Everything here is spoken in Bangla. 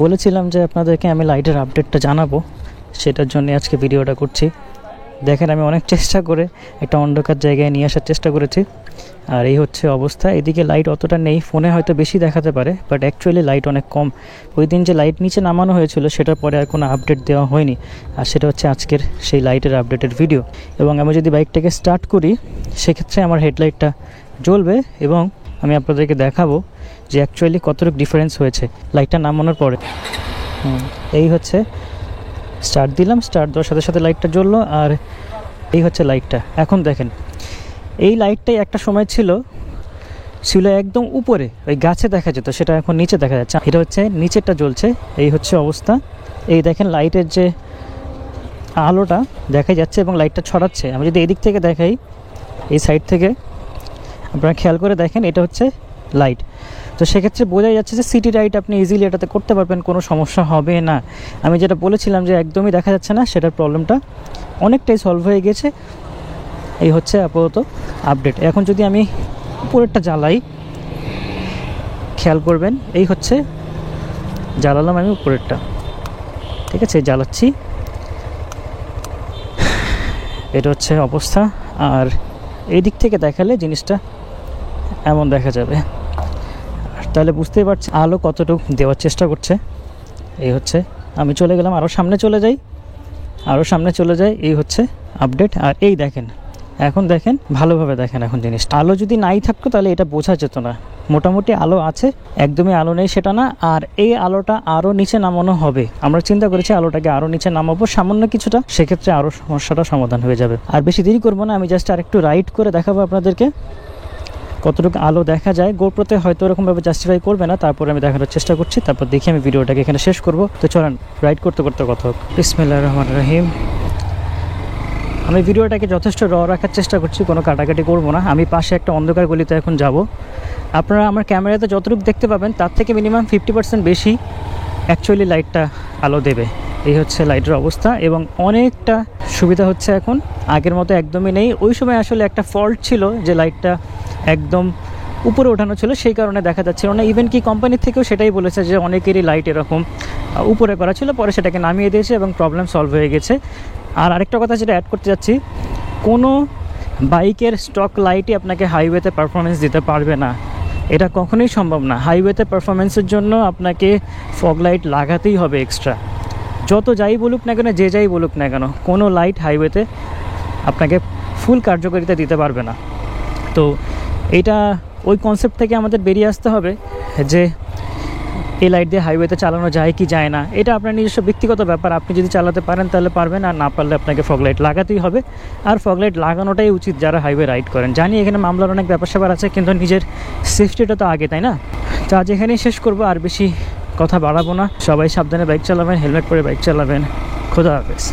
বলেছিলাম যে আপনাদেরকে আমি লাইটের আপডেটটা জানাবো, সেটার জন্য আজকে ভিডিওটা করছি। দেখেন আমি অনেক চেষ্টা করে একটা অন্ধকার জায়গায় নিয়ে আসার চেষ্টা করেছি, আর এই হচ্ছে অবস্থা। এদিকে লাইট অতটা নেই, ফোনে হয়তো বেশি দেখাতে পারে, বাট অ্যাকচুয়ালি লাইট অনেক কম। ওই দিন যে লাইট নিচে নামানো হয়েছিল সেটার পরে আর কোনো আপডেট দেওয়া হয়নি, আর সেটা হচ্ছে আজকের সেই লাইটের আপডেটের ভিডিও। এবং আমি যদি বাইকটাকে স্টার্ট করি সেক্ষেত্রে আমার হেডলাইটটা জ্বলবে এবং আমি আপনাদেরকে দেখাবো যে অ্যাকচুয়ালি কতটুকু ডিফারেন্স হয়েছে লাইটটা নামানোর পরে। এই হচ্ছে স্টার্ট দিলাম, স্টার্ট দেওয়ার সাথে সাথে লাইটটা জ্বললো, আর এই হচ্ছে লাইটটা। এখন দেখেন এই লাইটটাই একটা সময় ছিল একদম উপরে ওই গাছে দেখা যেত, সেটা এখন নিচে দেখা যাচ্ছে। এটা হচ্ছে নিচেরটা জ্বলছে, এই হচ্ছে অবস্থা। এই দেখেন লাইটের যে আলোটা দেখা যাচ্ছে এবং লাইটটা ছড়াচ্ছে। আমি যদি এদিক থেকে দেখাই, এই সাইড থেকে আপনারা খেয়াল করে দেখেন, এটা হচ্ছে লাইট। তো সেক্ষেত্রে বোঝা যাচ্ছে যে সিটি লাইট আপনি ইজিলি এটাতে করতে পারবেন, কোনো সমস্যা হবে না। আমি যেটা বলেছিলাম যে একদমই দেখা যাচ্ছে না, সেটার প্রবলেমটা অনেকটাই সলভ হয়ে গেছে। এই হচ্ছে আপাতত আপডেট। এখন যদি আমি উপরেরটা জ্বালাই, খেয়াল করবেন, এই হচ্ছে জ্বালালাম আমি উপরেরটা, ঠিক আছে, জ্বালাচ্ছি, এটা হচ্ছে অবস্থা। আর এই দিক থেকে দেখালে জিনিসটা এমন দেখা যাবে, তাহলে বুঝতেই পারছি আলো কতটুকু দেওয়ার চেষ্টা করছে। এই হচ্ছে, আমি চলে গেলাম, আরও সামনে চলে যাই, এই হচ্ছে আপডেট। আর এই দেখেন, এখন দেখেন ভালোভাবে দেখেন, এখন জিনিসটা আলো যদি নাই থাকতো তাহলে এটা বোঝা যেত না। মোটামুটি আলো আছে, একদমই আলো নেই সেটা না। আর এই আলোটা আরও নিচে নামানো হবে, আমরা চিন্তা করেছি আলোটাকে আরও নিচে নামাবো সামান্য কিছুটা, সেক্ষেত্রে আরও সমস্যাটা সমাধান হয়ে যাবে। আর বেশি দেরি করবো না, আমি জাস্ট আরেকটু রাইড করে দেখাবো আপনাদেরকে কতটুকু আলো দেখা যায়। গোপ্রোতে হয়তো এরকমভাবে জাস্টিফাই করবে না, তারপরে আমি দেখানোর চেষ্টা করছি, তারপর দেখি আমি ভিডিওটাকে এখানে শেষ করব। তো চলেন রাইড করতে করতে কথা হোক। বিসমিল্লাহির রহমানির রহিম। আমি ভিডিওটাকে যথেষ্ট রাখার চেষ্টা করছি, কোনো কাটাকাটি করব না। আমি পাশে একটা অন্ধকার গলিতে এখন যাব। আপনারা আমার ক্যামেরাতে যতটুকু দেখতে পাবেন তার থেকে মিনিমাম 50% বেশি অ্যাকচুয়ালি লাইটটা আলো দেবে। এই হচ্ছে লাইটের অবস্থা এবং অনেকটা সুবিধা হচ্ছে এখন, আগের মতো একদমই নেই। ওই সময় আসলে একটা ফল্ট ছিল যে লাইটটা একদম উপরে ওঠানো ছিল, সেই কারণে দেখা যাচ্ছিল না। ইভেন কি কোম্পানির থেকেও সেটাই বলেছে যে অনেকেরই লাইট এরকম উপরে করা ছিল, পরে সেটাকে নামিয়ে দিয়েছে এবং প্রবলেম সলভ হয়ে গেছে। আর আরেকটা কথা যেটা অ্যাড করতে যাচ্ছি, কোনো বাইকের স্টক লাইটই আপনাকে হাইওয়েতে পারফরমেন্স দিতে পারবে না, এটা কখনোই সম্ভব না। হাইওয়েতে পারফরমেন্সের জন্য আপনাকে ফগ লাইট লাগাতেই হবে এক্সট্রা। যত যাই বলুক না কেন, যে যাই বলুক না কেন, কোনো লাইট হাইওয়েতে আপনাকে ফুল কার্যকারিতা দিতে পারবে না। তো এইটা ওই কনসেপ্ট থেকে আমাদের বেরিয়ে আসতে হবে যে এই লাইট দিয়ে হাইওয়েতে চালানো যায় কি যায় না, এটা আপনার নিজস্ব ব্যক্তিগত ব্যাপার। আপনি যদি চালাতে পারেন তাহলে পারবেন, আর না পারলে আপনাকে ফগ লাইট লাগাতেই হবে। আর ফগ লাইট লাগানোটাই উচিত যারা হাইওয়ে রাইড করেন। জানি এখানে মামলার অনেক ব্যাপার স্যাপার আছে, কিন্তু নিজের সেফটিটা তো আগে, তাই না? তো আজ এখানেই শেষ করবো, আর বেশি কথা বাড়াবো না। সবাই সাবধানে বাইক চালাবেন, হেলমেট পরে বাইক চালাবেন। খোদা হাফেজ।